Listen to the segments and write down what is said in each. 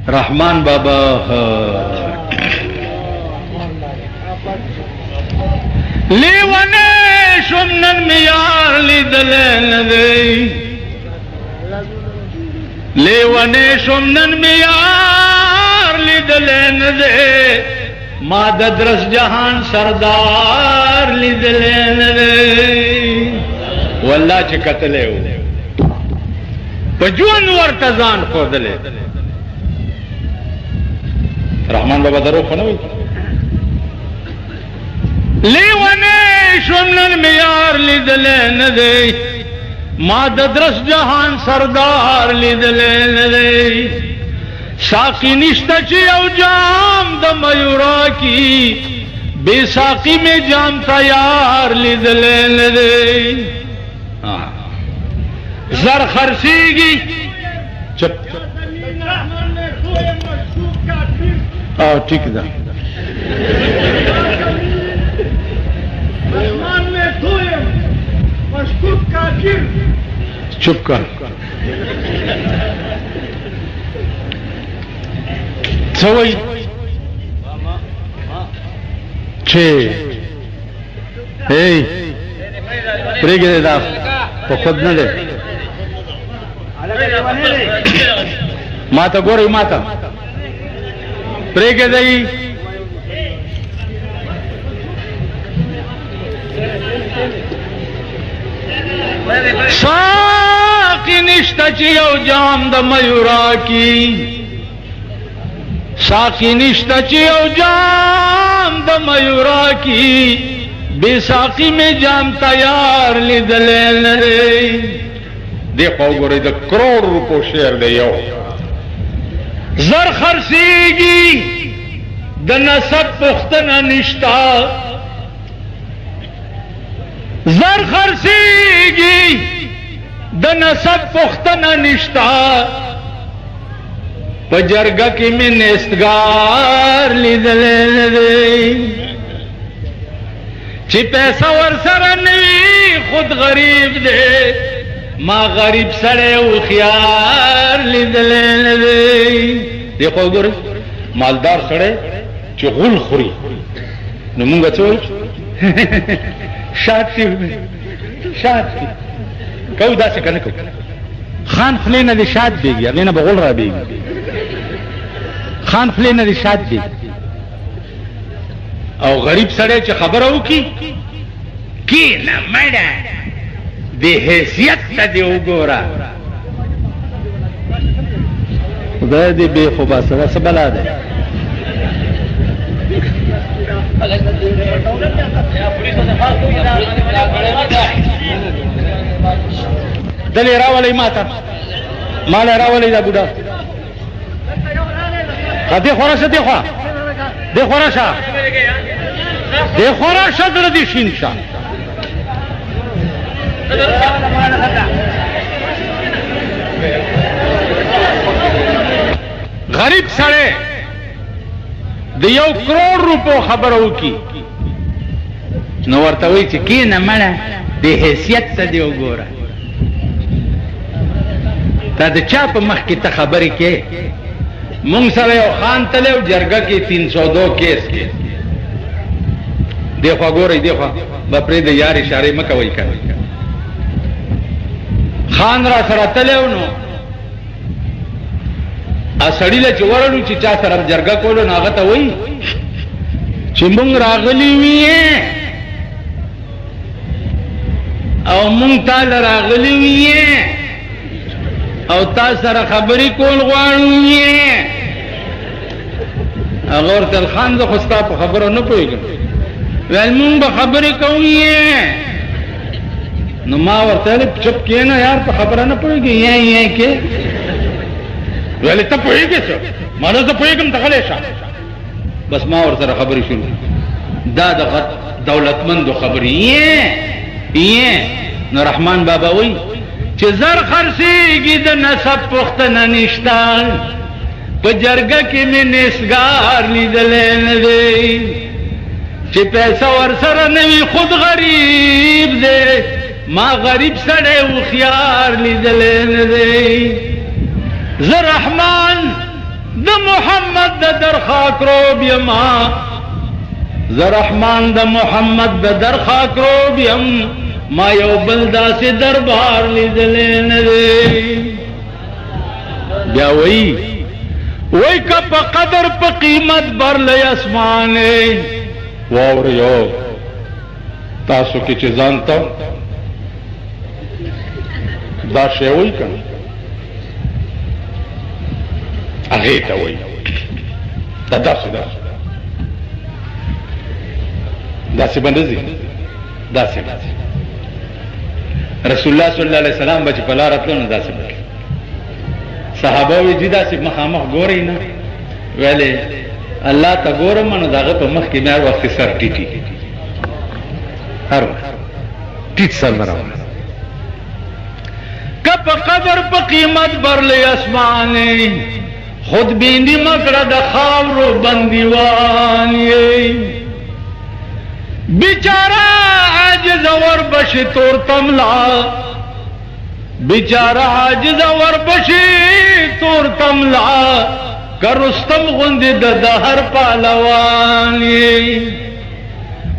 رحمان بابا لیوانے شمنن میار لیدلے ندی لیوانے شمنن میار لیدلے ندی ما درس جہان سردار لیدلے ندی واللہ چه قتلے ہو پجون ورتزان خودلے رحمان بابا درو خنوی لیوانے شمنن میار لیدلے ندی ما درس جہان سردار لیدلے ندی ساقی نشتا چی او جام دا میورا کی بے ساقی میں جام تیار لیدلے ندی زر خرسیگی چپ ٹھیک دا چپ کر سوئی چھے پریگے دے دا تو خود نہ دے ماتا گوری ماتا پریگے دئی ساقی نشتا چی او جام دا میورا کی ساقی نشتا چی او جام دا میورا کی بے ساقی میں جام تیار لیدلے ندی دیکھو گوری دا کروڑ روپو شیر دے یو زر خرسیگی دا نسب پختنا نشتا زر خرسیگی دا نسب پختنا نشتا پا جرگا کی میں نیستگار لیدلے ندی چی پیسہ ورسر نوی خود غریب دے ما غریب سڑے و خیار لیدلے ندی دیکھو گوری مالدار سڑے چی غل خوری نمونگا چوئی شاد تی ہوئے شاد تی کہو دا سے کنکو خان خلینا دی شاد بیگی اگلینا بغل را بیگی خان خلینا دی شاد بیگی او غریب سڑے چی خبر ہو کی نا مڑا بے حیثیت تا دیو گورا خدا دی بے خوبا سوا سبلا دے دلی راولی ماتا مال راولی دا بودا دی خورا شا دی خورا دی خورا شا دی خورا شا در دی شین شا غریب سڑے دیو کروڑ روپو خبرو کی نو ورتوی چی کی نمڑا بے حیثیت تا دیو گورا تا دا چا پا مخ کی تا خبری کے مونگ سر یو خان تلیو جرگا کی 302 کیس کے دیخوا گوری دیخوا بپری دا یار اشارے مکوی کر خان را سر تلیو نو اسڑی لچ ورلو چی چا سر جرگا کولو ناغتا وی چی مونگ راغلی ویئے او مونگ تال راغلی ویئے او تا سر خبری کول غوانو ویئے اگر تل خان دا خستا پا خبرو نپوئی گا ویل مونگ با خبری کوئیے نو ما ورطا چپ کیے نا یار پا خبرہ نپوئی گا یہ کہ ویلی تا پوئی گا سو مانو تا پوئی گم تخلے شا بس ما ورطا خبری شروع دا دولتمندو خبری یہ نو رحمان بابا وی چه زر خرسیگی دا نصب پختنا نشتان پا جرگا کی میں نسگار لیدلے ندی چه پیسہ ورسر نوی خود غریب دے ما غریب سڑے و خیار لیدلے ندی زر رحمان دا محمد د درخواک روب یما ز رحمان د محمد د درخواک روب یم ما یو بل داسې دربار لیدلی نه دی بیا وی که په قدر په قیمت برلی اسمانې واوریو تاسو کې چې ځان ته دا شی وایي که نه هغې ته وایي دا داسې به نه ځي داسې به ځي رسول الله صلی الله علیه وسلم به چې په لاره تلو نو داسې به صحابه وی جی داسې مخامخ ګورئ نه ویلې الله ته ګورم نو د هغه په مخ کې مې هر وخت سر ټیټي هر وخت ټیټ سر به راوړم که په قدر په قیمت برلی اسمانې خود بینی مکړه د خاورو بندیوان یې بیچاره عاجز وربشي تور تملا بیچاره عاجز وربشي تور تملا که رستم غوندې د هر پهلوان یې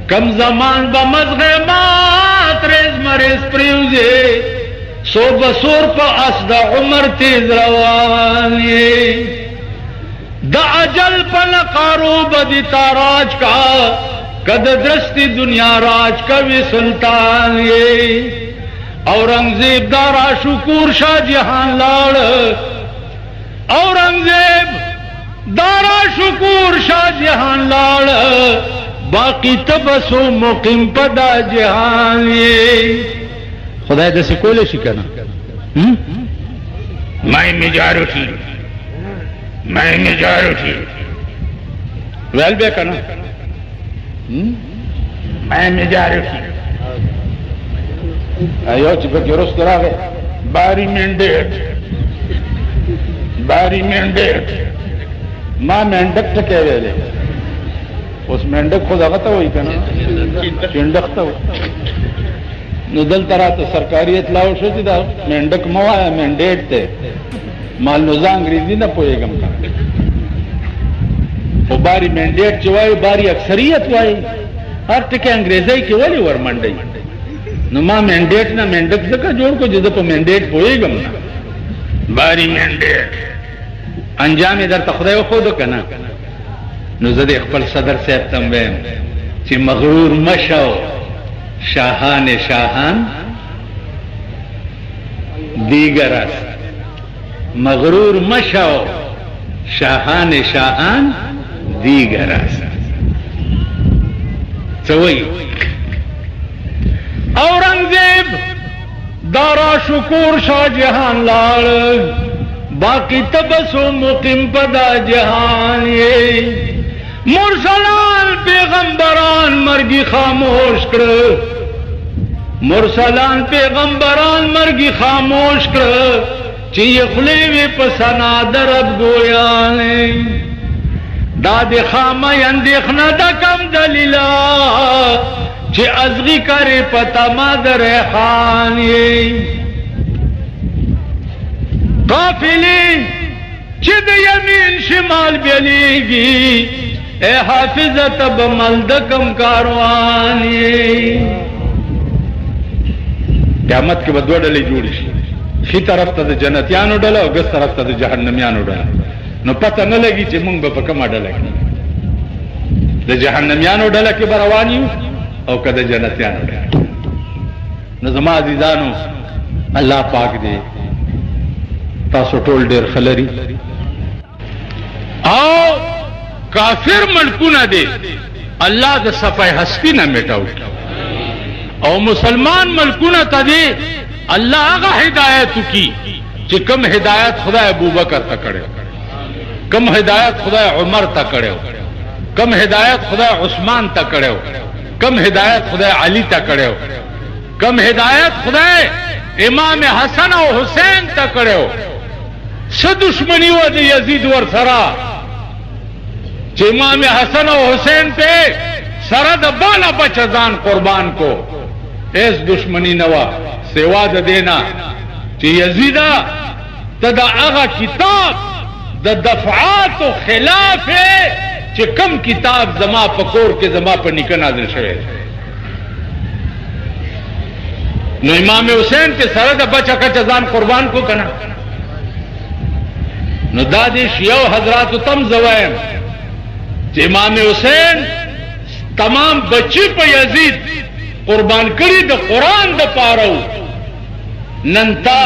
کم زمان به مزغې مات ریز مریز پریوځې سو بسور په اس د عمر تیز روان یې د اجل په نقارو بدی تاراج کا کد درستی دنیا راج کوي سلطان یې اورنگزیب دارا شکور شاہ جہان لاڑ اورنگزیب دارا شکور شاہ جہان لاڑ باقی تبسو مقیم پدا جہان یې خدای دسی کولی شي کنه میں میجارٹی ویل بیا کنه میں میجارٹی ایو چې پکې وروسته راغی باری مینډیټ ما مینډک ټکی ویلی اوس مینډک خو دغه ته وایي که نه چنډک ته وایي نو دلته راته سرکاري اطلاع وشو چې دا مینډک مه وایه مینډیټ دی مال نو زه انګریزي نه پوهېږم که خو باری مینډیټ چې وایي باری اکثریت وایي هر ټکی انګریزۍ کې ولې ورمنډئ نو ما مینډیټ نه مینډک ځکه جوړ کړو چې زه په مینډیټ پوهېږم نه باری مینډیټ انجام یې درته خدای وښودو که نه نو زه د خپل صدر صاحب ته ویم چې مغرور مشو شاهان شاهان دیگر است مغرور مشو شاهان شاهان دیگر است څه وایي اورنگزیب دارا شکور شاہ جہان لاڑ باقی تبسو مقیم پدا جہان یہ مرسلان پیغمبران مرگی خاموش کر مرسلان پیغمبران مرگی خاموش کر چی خلیوی پسنا درب گویانے داد خامی اندیخنا دا کم دلیلا چی ازغی کری پتا مادر ریحانی قافلی چی دا یمین شمال بیلیگی اے حافظت بملدکم کاروانی قیامت کے بدو ڈلی جوڑی شی خی طرف تا دا جنتیانو ڈلا او گس طرف تا دا جہنمیانو ڈلا نو پتہ نہ لگی چی منگ با پکما ڈلا کی دا جہنمیانو ڈلا کی بروانیو او کده جنتیانو ډېر نو زما عزیزانو الله پاک دې تاسو ټول ډېر خلري او کافر ملکونه دي الله د صفای هستی نه میټاو او مسلمان ملکونه ته دي الله هغه هدایت کی چې کوم هدایت خدای ابوبکر ته کړو کوم هدایت خدای عمر ته کړو کوم هدایت خدای عثمان ته کړو کم ہدایت خدا علی تا کڑے کم ہدایت خدا امام حسن و حسین تا کڑے س دشمنی و دی یزید ور سرا چ امام حسن و حسین پہ سرد بالا بچدان قربان کو ایس دشمنی نوا سوا د دینا چ یزیدا تدا اغا کتاب द दफعات و خلاف چې کم کتاب زما پکور کې زما په نیکه نازل شوی. نو امام حسین چې سره د بچا کچ ځان قربان کو کنه، نو دا دې شیعو حضرات تم زوایم چې امام حسین تمام بچی په یزید قربان کړي د قران د پاره. نن تا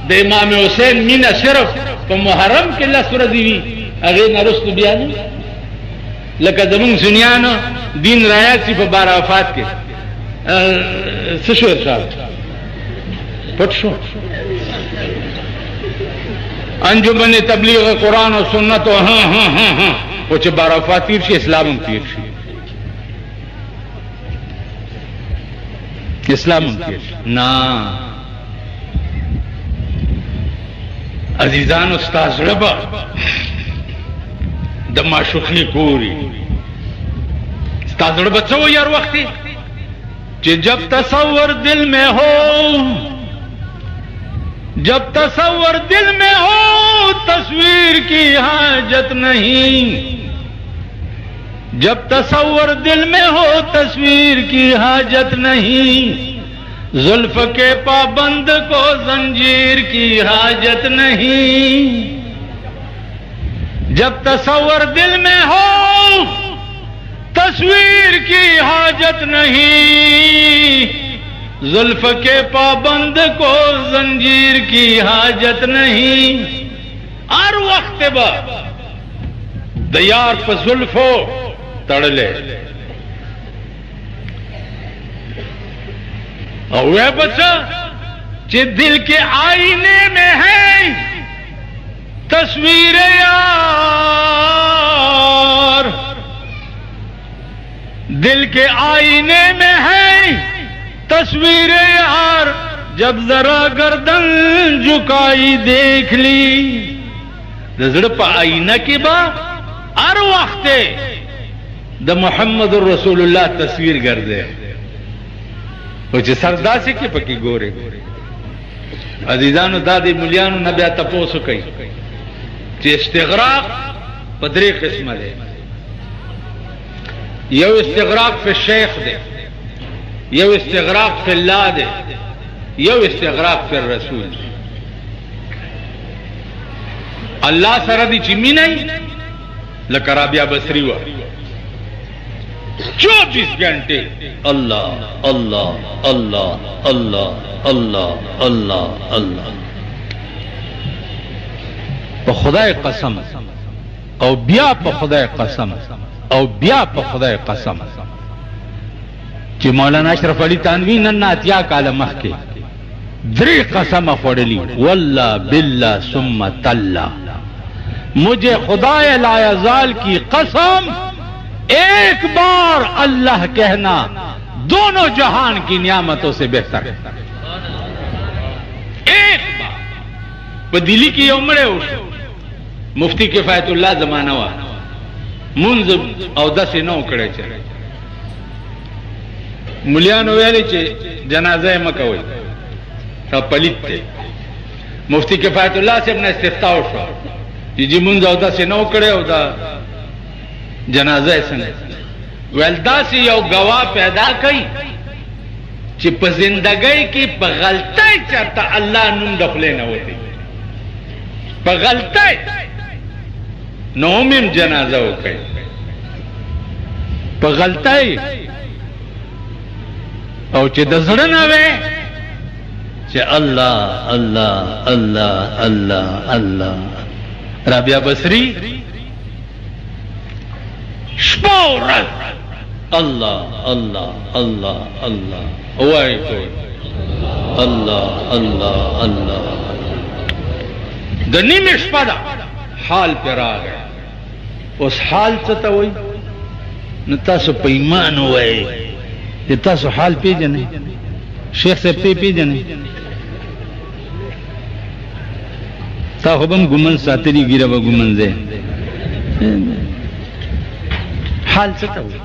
د امام حسین مینا صرف په محرم کې الله سورہ دی هغه نرست بیان لکه زمون سنیانو دین رایات په بار وفات کې څه شو ارشاد پټ شو. انجمن تبلیغ قرآن و سنت و ها او چې بار وفات تیر شي اسلام هم تیر شي، اسلام هم تیر شي. نه عزیزان استاد ربا د معشوقی کوری استاد ربا څو یار وختي کہ جب تصور دل میں ہو، جب تصور دل میں ہو تصویر کی حاجت نہیں، جب تصور دل میں ہو تصویر کی حاجت نہیں، زلف کے پابند کو زنجیر کی حاجت نہیں، جب تصور دل میں ہو تصویر کی حاجت نہیں، زلف کے پابند کو زنجیر کی حاجت نہیں. ہر وقت با دیار پہ زلفو تڑلے اور وہ بچہ کہ دل کے آئینے میں ہے تصویر یار، دل کے آئینے میں ہے تصویر یار، جب ذرا گردن جھکائی دیکھ لی. زړه په آئینه کې با هر وخت د محمد رسول الله تصویر ګرځي او چې سردا سي کې پکې ګوره. عزیزانو دا د مليانو نه بیا تاسو کوي چې استغراق په درې قسمه ده. یو استغراق فی الشیخ ده، یو استغراق فی اللہ ده، یو استغراق فی الرسول. اللہ سره دی چې مینای لکه رابعه بصری وا 24 घंटे اللہ اللہ اللہ اللہ اللہ اللہ اللہ. په خدای قسم او بیا په خدای قسم او بیا په خدای قسم چې مولانا اشرف علی تانوی نن اتیا کاله مخکې درې قسم خوړلی والله بالله ثم تالله مجھے خدای لا یزال کی قسم ایک بار اللہ کہنا دونوں جہان کی نعمتوں سے بہتر ہے. ایک بار په دلی کې یو مړی وشو مفتی کفایت الله زمانہ وا منځ او داسې نو کړی چې مليانو ویلي چې جنازه مه کوئ دا پلیت دی. مفتی کفایت الله صاحب نه استفتاء وشو چې منځ او داسې نو کړی او دا جنازه یې څنګه ویل داسې یو گواه پیدا کړي چې په زندګۍ کې په غلطۍ چرته الله نوم د خولې نه وځي، په غلطۍ نو هم جنازه وکړي، په غلطۍ او چې د زړه نه وي چې الله الله الله الله الله. رابعه بصری شپه ورځ الله الله الله الله وای کوي الله الله الله. د نیمه شپه ده حال پر راغی. اوس حال څه ته وایي؟ نو تاسو په ایمان وایي چې تاسو حال پیژنئ. شیخ صاحب ته پیژنئ؟ تا خو به هم ګومن ساتلي ګیره به ګومنځئ. حال څه ته وایي؟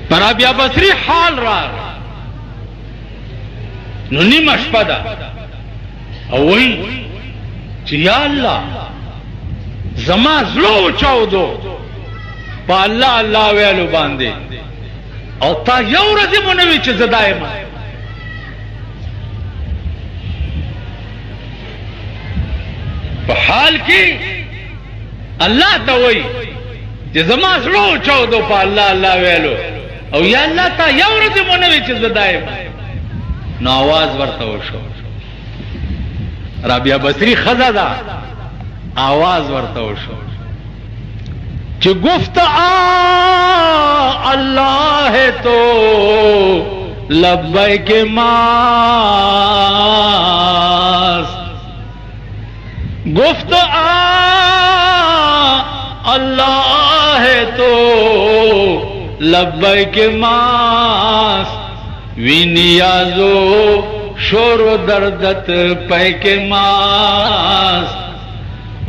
پر رابعه بصری حال راغی نو نیمه شپه ده او وایي چې یا الله زما زړه چاودو په الله الله ویلو باندې او تا یو ورځ مونږ وی چې زدایم په حال کې الله ته وای چې زما زړه چاودو په الله الله ویلو او یا الله تا یو ورځ مونږ وی چې زدایم نو आवाज ورته وشو رابعه بصری خزا دا आवाज ورته وشو چې گفت اللہ ہے تو لبیک ماس گفت اللہ ہے تو لبیک ماس وی نیازو شور و دردت پیک ماس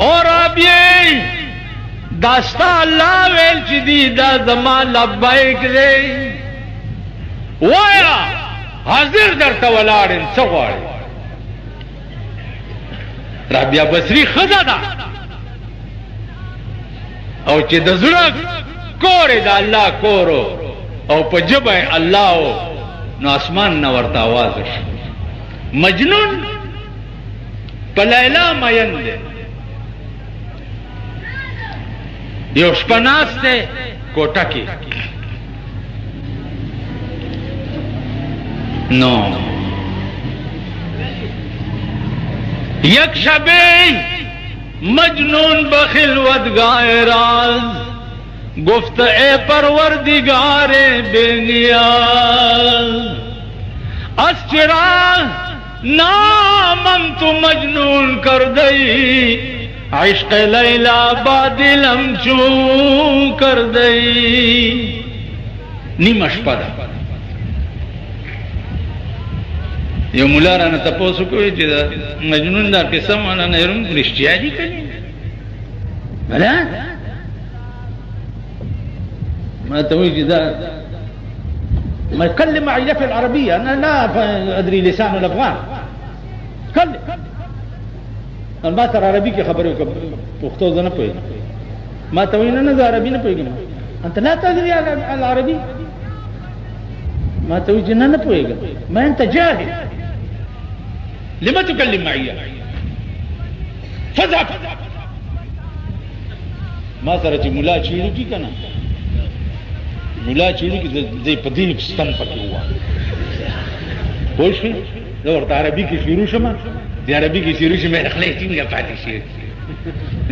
اور اب یہ داستا اللہ ویل چی دی دا زمان لبائک دے وایا حاضر در تولارن سغواری رابعه بصری خدا دا او چی دا زرق کوری دا اللہ کورو او پا جبہ اللہ نو اسمان نورتا آوازش مجنون پا لیلا مین دے یو شپناس تے کوٹا کی نو یک شبی مجنون بخلوت گائے راز گفت اے پروردگار بے نیاز اس چراغ نامم تو مجنون کر دئی عشق لیلا بادلم چون کر دئی نیم شپه ده یو مولا رانه تپوسو کوي چې دا مجنون دا قسم والا نه يرون رښتیا دي کني بلا ما توي چې دا ما يتكلم معي في العربية أنا لا أدري لسان الأفغان كلم ما ترى عربي کی خبریں پختو زنه پوي ما توینا نه عربي نه پويګم انت لا تدري العربي ما توي جن نه پويګم ما انت جاهل لما تكلم معي فذهب ما سره چې مولا چیرو کی کنه مولا چیرو کی د پدین ستن پکې هوا پوه شئ دا ورته عربي کې شروع شمه دی عربی کی شروع میں اخلاق څنګه پاتې شي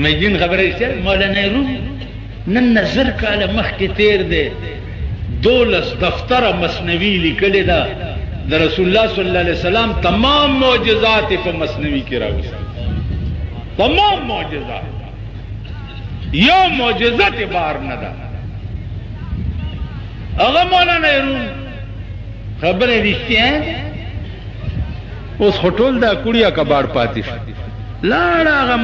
مجن خبره شه مولانا روم نن نظر کاله مخ کې تیر دی 12 دفتر مثنوی لیکل دا د رسول الله صلی الله علیه وسلم تمام معجزات په مثنوی کې راوځي تمام معجزات یو معجزات بار نه ده هغه مولانا روم خبره رښتیا اوس هټول دا کړیا کباړ پاتې لاړه هغه